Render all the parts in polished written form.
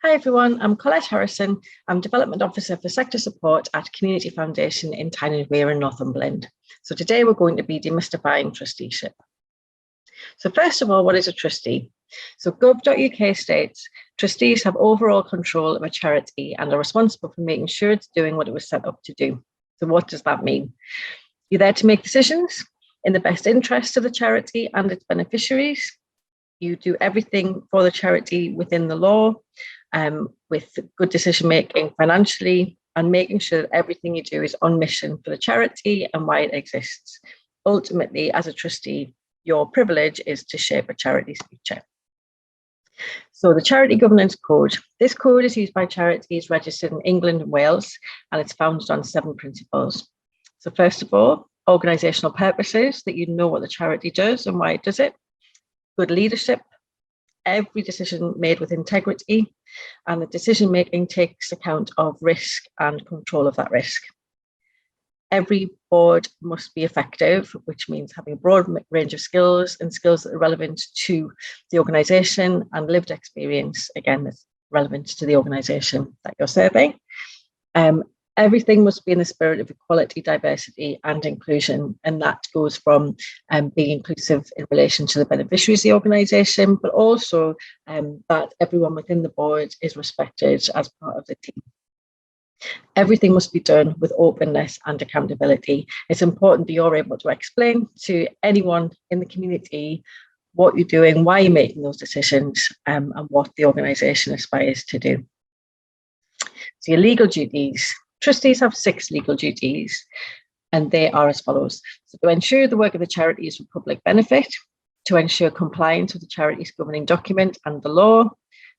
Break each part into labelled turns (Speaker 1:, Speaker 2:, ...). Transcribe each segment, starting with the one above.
Speaker 1: Hi everyone, I'm Colette Harrison. I'm Development Officer for Sector Support at Community Foundation in Tyne and Wear in Northumberland. So today we're going to be demystifying trusteeship. So first of all, what is a trustee? So gov.uk states, trustees have overall control of a charity and are responsible for making sure it's doing what it was set up to do. So what does that mean? You're there to make decisions in the best interest of the charity and its beneficiaries. You do everything for the charity within the law, with good decision making financially, and making sure that everything you do is on mission for the charity and why it exists. Ultimately, as a trustee, your privilege is to shape a charity's future. So the Charity Governance Code. This code is used by charities registered in England and Wales, and it's founded on 7 principles. So first of all, organisational purposes, that you know what the charity does and why it does it. Good leadership, every decision made with integrity, and the decision making takes account of risk and control of that risk. Every board must be effective, which means having a broad range of skills and skills that are relevant to the organisation, and lived experience, again, that's relevant to the organisation that you're serving. Everything must be in the spirit of equality, diversity and inclusion, and that goes from being inclusive in relation to the beneficiaries of the organisation, but also that everyone within the board is respected as part of the team. Everything must be done with openness and accountability. It's important that you're able to explain to anyone in the community what you're doing, why you're making those decisions, and what the organisation aspires to do. So your legal duties. Trustees have 6 legal duties, and they are as follows. So to ensure the work of the charity is for public benefit, to ensure compliance with the charity's governing document and the law,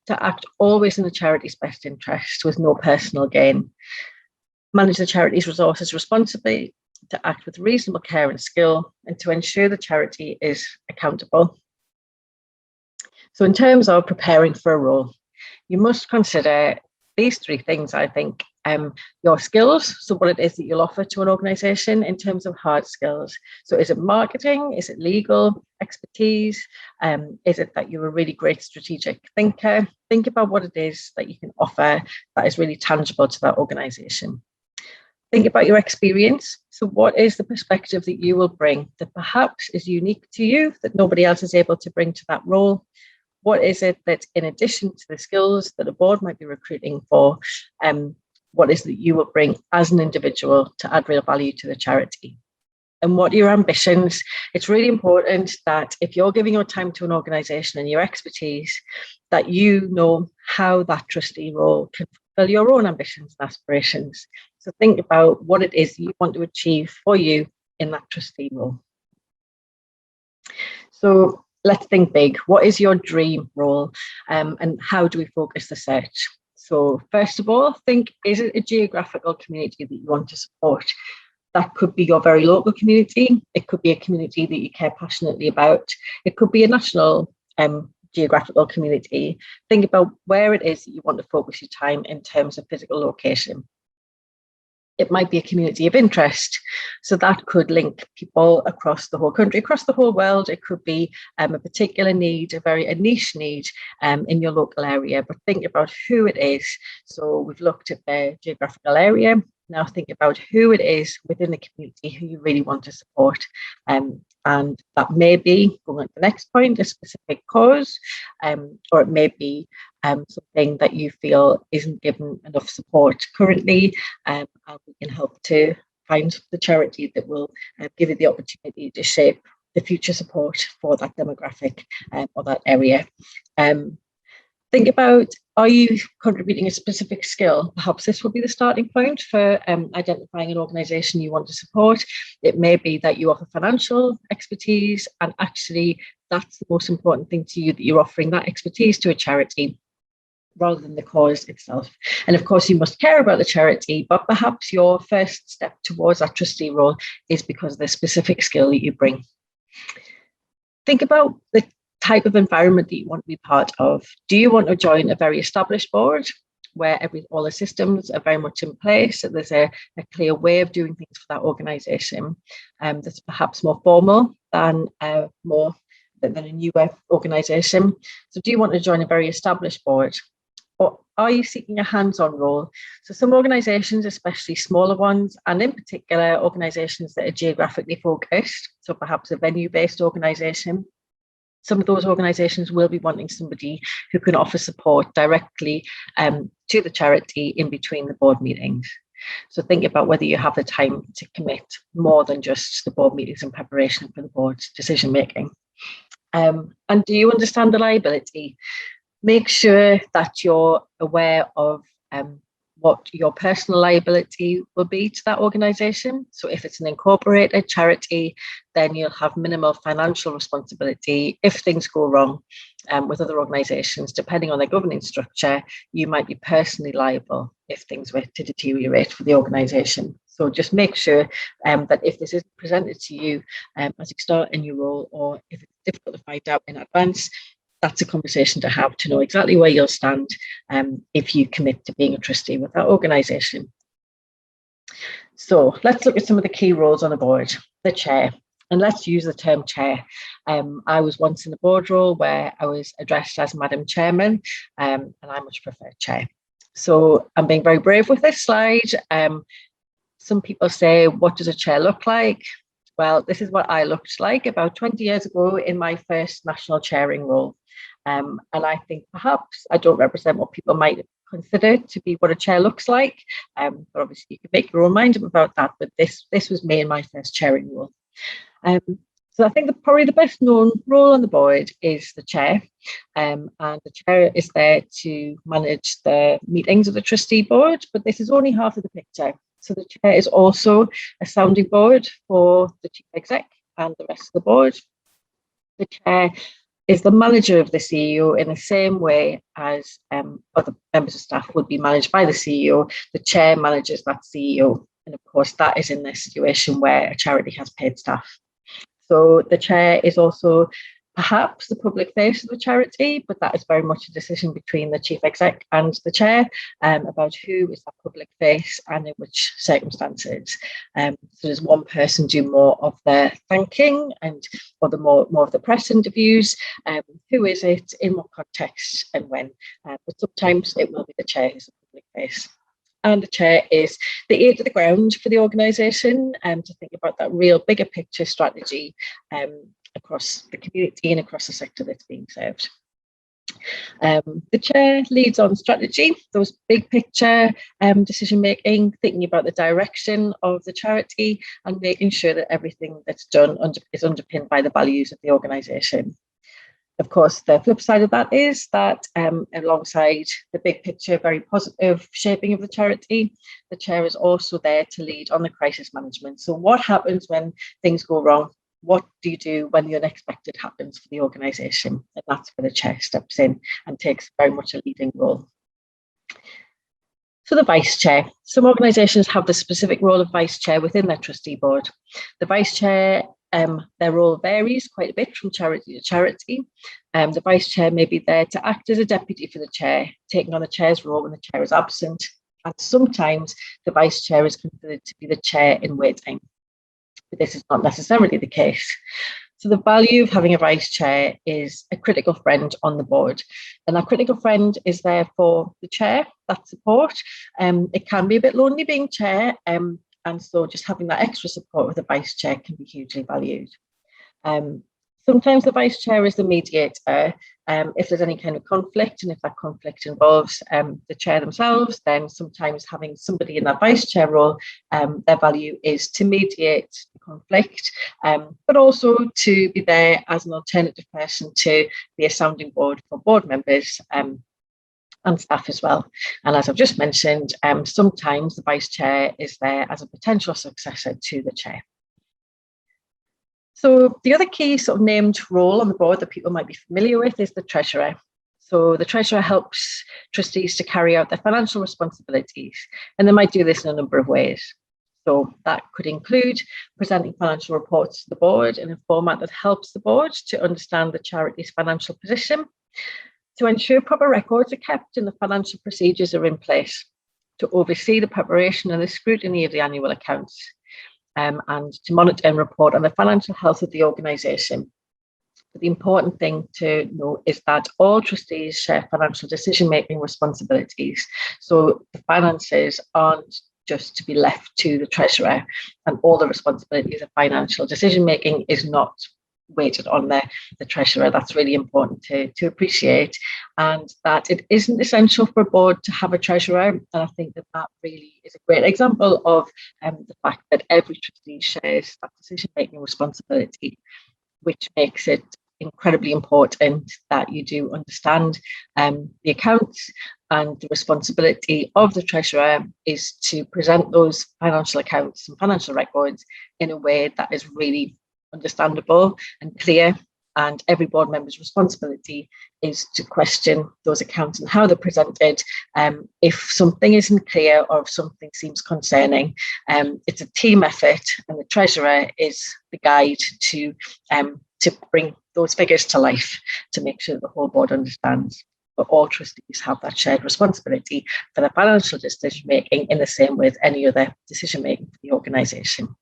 Speaker 1: to act always in the charity's best interest with no personal gain, manage the charity's resources responsibly, to act with reasonable care and skill, and to ensure the charity is accountable. So in terms of preparing for a role, you must consider these 3 things, I think. Your skills, so what it is that you'll offer to an organisation in terms of hard skills. So is it marketing? Is it legal expertise? Is it that you're a really great strategic thinker? Think about what it is that you can offer that is really tangible to that organisation. Think about your experience. So what is the perspective that you will bring that perhaps is unique to you, that nobody else is able to bring to that role? What is it that, in addition to the skills that a board might be recruiting for, what is that you will bring as an individual to add real value to the charity? And what are your ambitions? It's really important that if you're giving your time to an organisation and your expertise, that you know how that trustee role can fulfill your own ambitions and aspirations. So think about what it is you want to achieve for you in that trustee role. So let's think big. What is your dream role, and how do we focus the search? So first of all, think, is it a geographical community that you want to support? That could be your very local community. It could be a community that you care passionately about. It could be a national geographical community. Think about where it is that you want to focus your time in terms of physical location. It might be a community of interest. So that could link people across the whole country, across the whole world. It could be a particular need, a niche need in your local area, but think about who it is. So we've looked at the geographical area. Now think about who it is within the community who you really want to support. And that may be, going on to the next point, a specific cause, or it may be something that you feel isn't given enough support currently, and we can help to find the charity that will give you the opportunity to shape the future support for that demographic or that area. Think about, are you contributing a specific skill? Perhaps this will be the starting point for identifying an organisation you want to support. It may be that you offer financial expertise, and actually that's the most important thing to you, that you're offering that expertise to a charity rather than the cause itself. And of course, you must care about the charity, but perhaps your first step towards that trustee role is because of the specific skill that you bring. Think about the type of environment that you want to be part of. Do you want to join a very established board where all the systems are very much in place, so there's a clear way of doing things for that organisation that's perhaps more formal than a newer organisation? So do you want to join a very established board? or are you seeking a hands-on role? So some organisations, especially smaller ones, and in particular organisations that are geographically focused, so perhaps a venue-based organisation, some of those organisations will be wanting somebody who can offer support directly to the charity in between the board meetings. So think about whether you have the time to commit more than just the board meetings in preparation for the board's decision making. And do you understand the liability? Make sure that you're aware of what your personal liability will be to that organisation. So if it's an incorporated charity, then you'll have minimal financial responsibility. If things go wrong with other organisations, depending on their governing structure, you might be personally liable if things were to deteriorate for the organisation. So just make sure that if this is presented to you as you start a new role, or if it's difficult to find out in advance, that's a conversation to have to know exactly where you'll stand if you commit to being a trustee with that organisation. So let's look at some of the key roles on the board. The chair, and let's use the term chair. I was once in a board role where I was addressed as Madam Chairman, and I much prefer chair. So I'm being very brave with this slide. Some people say, what does a chair look like? Well, this is what I looked like about 20 years ago in my first national chairing role. And I think perhaps I don't represent what people might consider to be what a chair looks like. But obviously you can make your own mind up about that, but this was me in my first chairing role. So I think probably the best known role on the board is the chair. And the chair is there to manage the meetings of the trustee board, but this is only half of the picture. So the chair is also a sounding board for the chief exec and the rest of the board. The chair is the manager of the CEO in the same way as other members of staff would be managed by the CEO. The chair manages that CEO. And of course, that is in the situation where a charity has paid staff. So the chair is also perhaps the public face of the charity, but that is very much a decision between the chief exec and the chair about who is that public face and in which circumstances. So does one person do more of the thanking and or the more of the press interviews? Who is it, in what context and when? But sometimes it will be the chair who's the public face. And the chair is the ear to the ground for the organisation to think about that real bigger picture strategy across the community and across the sector that's being served. The chair leads on strategy, those big picture decision making, thinking about the direction of the charity and making sure that everything that's done is underpinned by the values of the organisation. Of course, the flip side of that is that alongside the big picture, very positive shaping of the charity, the chair is also there to lead on the crisis management. So what happens when things go wrong? What do you do when the unexpected happens for the organisation? And that's where the chair steps in and takes very much a leading role. So the vice chair. Some organisations have the specific role of vice chair within their trustee board. The vice chair, their role varies quite a bit from charity to charity. The vice chair may be there to act as a deputy for the chair, taking on the chair's role when the chair is absent. And sometimes the vice chair is considered to be the chair in waiting. But this is not necessarily the case. So the value of having a vice chair is a critical friend on the board. And that critical friend is there for the chair, that support. It can be a bit lonely being chair. And so just having that extra support with the vice chair can be hugely valued. Sometimes the vice chair is the mediator. If there's any kind of conflict, and if that conflict involves the chair themselves, then sometimes having somebody in that vice chair role, their value is to mediate the conflict, but also to be there as an alternative person to be a sounding board for board members and staff as well. And as I've just mentioned, sometimes the vice chair is there as a potential successor to the chair. So the other key sort of named role on the board that people might be familiar with is the treasurer. So the treasurer helps trustees to carry out their financial responsibilities, and they might do this in a number of ways. So that could include presenting financial reports to the board in a format that helps the board to understand the charity's financial position, to ensure proper records are kept and the financial procedures are in place, to oversee the preparation and the scrutiny of the annual accounts, and to monitor and report on the financial health of the organisation. But the important thing to know is that all trustees share financial decision-making responsibilities. So the finances aren't just to be left to the treasurer, and all the responsibilities of financial decision-making is not weighted on the treasurer. That's really important to appreciate, and that it isn't essential for a board to have a treasurer. And I think that really is a great example of the fact that every trustee shares that decision-making responsibility, which makes it incredibly important that you do understand the accounts, and the responsibility of the treasurer is to present those financial accounts and financial records in a way that is really understandable and clear. And every board member's responsibility is to question those accounts and how they're presented. If something isn't clear or if something seems concerning, it's a team effort, and the treasurer is the guide to bring those figures to life, to make sure that the whole board understands. But all trustees have that shared responsibility for the financial decision making in the same way as any other decision making for the organisation.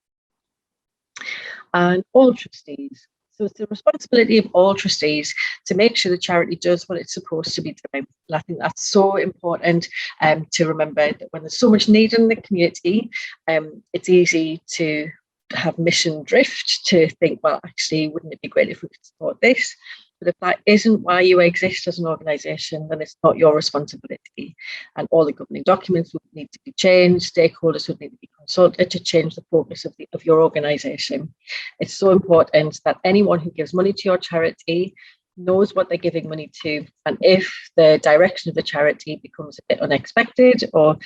Speaker 1: And all trustees. So it's the responsibility of all trustees to make sure the charity does what it's supposed to be doing. And I think that's so important to remember, that when there's so much need in the community, it's easy to have mission drift, to think, well, actually, wouldn't it be great if we could support this? But if that isn't why you exist as an organisation, then it's not your responsibility. And all the governing documents would need to be changed. Stakeholders would need to be consulted to change the focus of your organisation. It's so important that anyone who gives money to your charity knows what they're giving money to. And if the direction of the charity becomes a bit unexpected or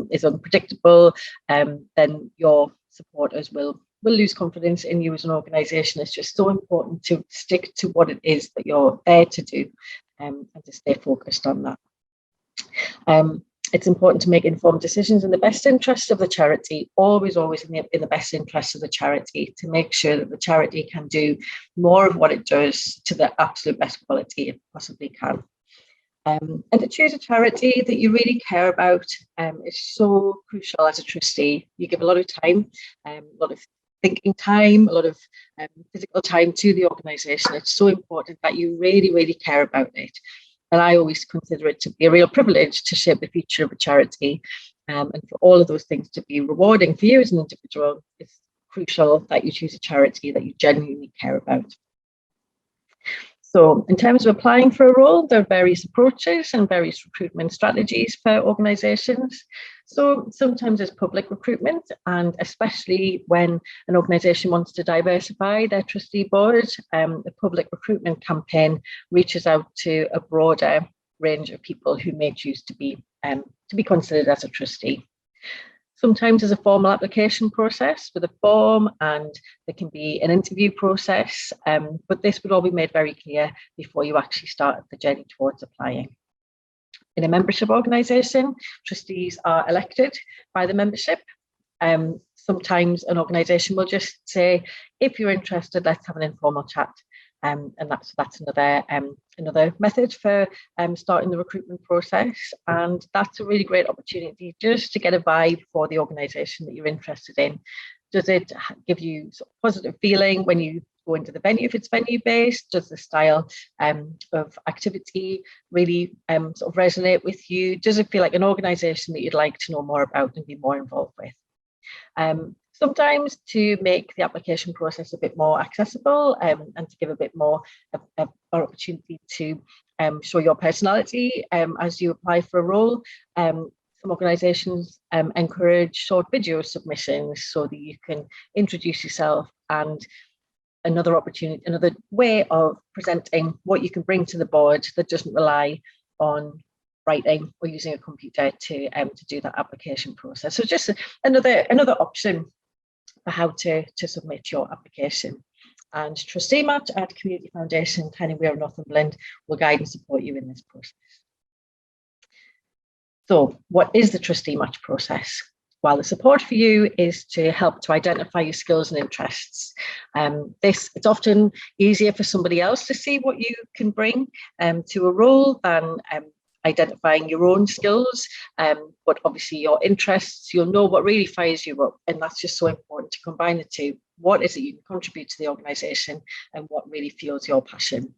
Speaker 1: is unpredictable, then your supporters will lose confidence in you as an organisation. It's just so important to stick to what it is that you're there to do, and to stay focused on that. It's important to make informed decisions in the best interest of the charity, always in the best interest of the charity, to make sure that the charity can do more of what it does to the absolute best quality it possibly can. And to choose a charity that you really care about is so crucial as a trustee. You give a lot of time, a lot of thinking time, a lot of physical time to the organisation. It's so important that you really, really care about it. And I always consider it to be a real privilege to shape the future of a charity, and for all of those things to be rewarding for you as an individual. It's crucial that you choose a charity that you genuinely care about. So in terms of applying for a role, there are various approaches and various recruitment strategies for organisations. So sometimes there's public recruitment, and especially when an organisation wants to diversify their trustee board, the public recruitment campaign reaches out to a broader range of people who may choose to be considered as a trustee. Sometimes there's a formal application process with a form, and there can be an interview process, but this would all be made very clear before you actually start the journey towards applying. In a membership organisation, trustees are elected by the membership. Sometimes an organisation will just say, if you're interested, let's have an informal chat. And that's another method for starting the recruitment process. And that's a really great opportunity just to get a vibe for the organisation that you're interested in. Does it give you sort of positive feeling when you go into the venue, if it's venue based? Does the style of activity really sort of resonate with you? Does it feel like an organisation that you'd like to know more about and be more involved with? Sometimes to make the application process a bit more accessible, and to give a bit more opportunity to show your personality as you apply for a role, some organisations encourage short video submissions so that you can introduce yourself, and another way of presenting what you can bring to the board that doesn't rely on writing or using a computer to do that application process. So just another option for how to submit your application. And Trustee Match at Community Foundation, Tyne & Wear, Northumberland will guide and support you in this process. So what is the Trustee Match process? Well, the support for you is to help to identify your skills and interests. It's often easier for somebody else to see what you can bring to a role than identifying your own skills, but obviously your interests, you'll know what really fires you up, and that's just so important to combine the two what is it you can contribute to the organisation and what really fuels your passion.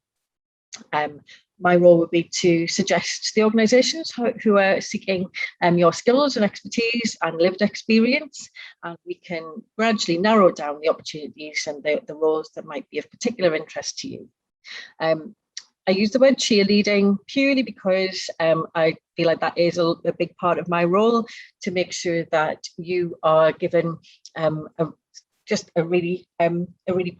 Speaker 1: My role would be to suggest to the organisations who are seeking your skills and expertise and lived experience, and we can gradually narrow down the opportunities and the roles that might be of particular interest to you. I use the word cheerleading purely because I feel like that is a big part of my role, to make sure that you are given just a really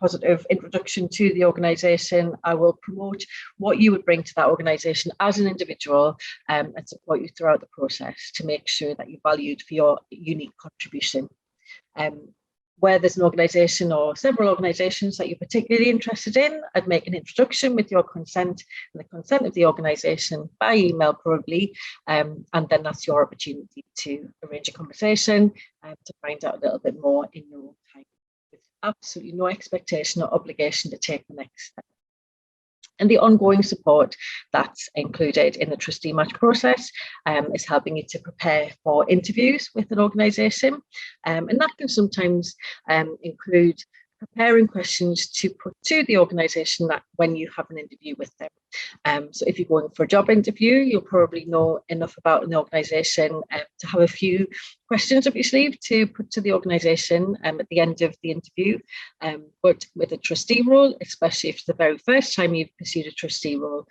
Speaker 1: positive introduction to the organisation. I will promote what you would bring to that organisation as an individual, and support you throughout the process to make sure that you're valued for your unique contribution. Where there's an organisation or several organisations that you're particularly interested in, I'd make an introduction with your consent and the consent of the organisation by email probably, and then that's your opportunity to arrange a conversation to find out a little bit more in your own time, with absolutely no expectation or obligation to take the next step. And the ongoing support that's included in the trustee match process is helping you to prepare for interviews with an organisation. And that can sometimes include preparing questions to put to the organisation that when you have an interview with them. So if you're going for a job interview, you'll probably know enough about an organisation to have a few questions up your sleeve to put to the organisation at the end of the interview. But with a trustee role, especially if it's the very first time you've pursued a trustee role,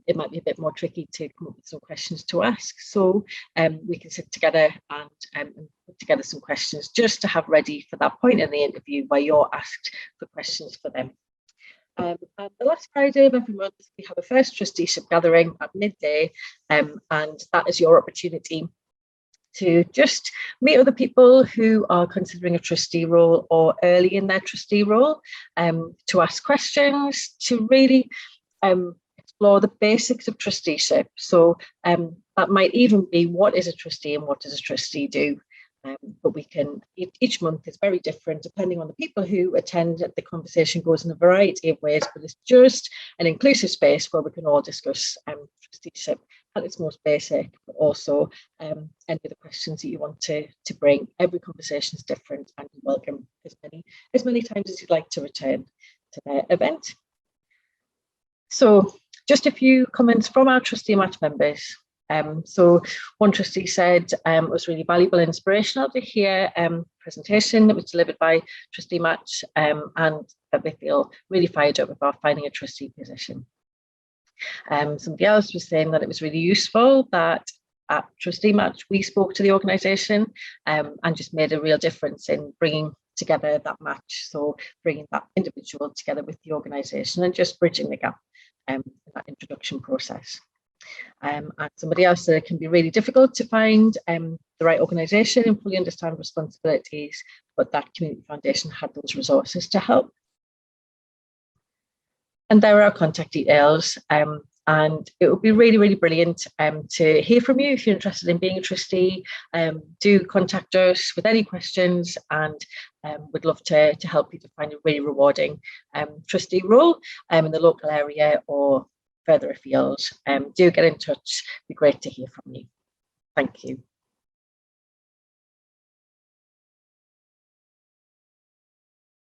Speaker 1: it might be a bit more tricky to come up with some questions to ask. So we can sit together and put together some questions just to have ready for that point in the interview where you're asked for questions for them. And the last Friday of every month, we have a first trusteeship gathering at midday, and that is your opportunity to just meet other people who are considering a trustee role or early in their trustee role, to ask questions, to really explore the basics of trusteeship. So that might even be, what is a trustee and what does a trustee do? But we can, each month is very different depending on the people who attend. The conversation goes in a variety of ways, but it's just an inclusive space where we can all discuss trusteeship at its most basic, but also any of the questions that you want to bring. Every conversation is different, and you're welcome as many times as you'd like to return to the event. So just a few comments from our trustee match members. So one trustee said it was really valuable and inspirational to hear a presentation that was delivered by Trustee Match, and that they feel really fired up about finding a trustee position. Somebody else was saying that it was really useful that at Trustee Match we spoke to the organisation and just made a real difference in bringing together that match, so bringing that individual together with the organisation and just bridging the gap in that introduction process. And somebody else said it can be really difficult to find the right organisation and fully understand responsibilities, but that community foundation had those resources to help. And there are our contact details, and it would be really, really brilliant to hear from you if you're interested in being a trustee. Do contact us with any questions, and we'd love to help you to find a really rewarding trustee role in the local area or further afield. Do get in touch. It'd be great to hear from you. Thank you.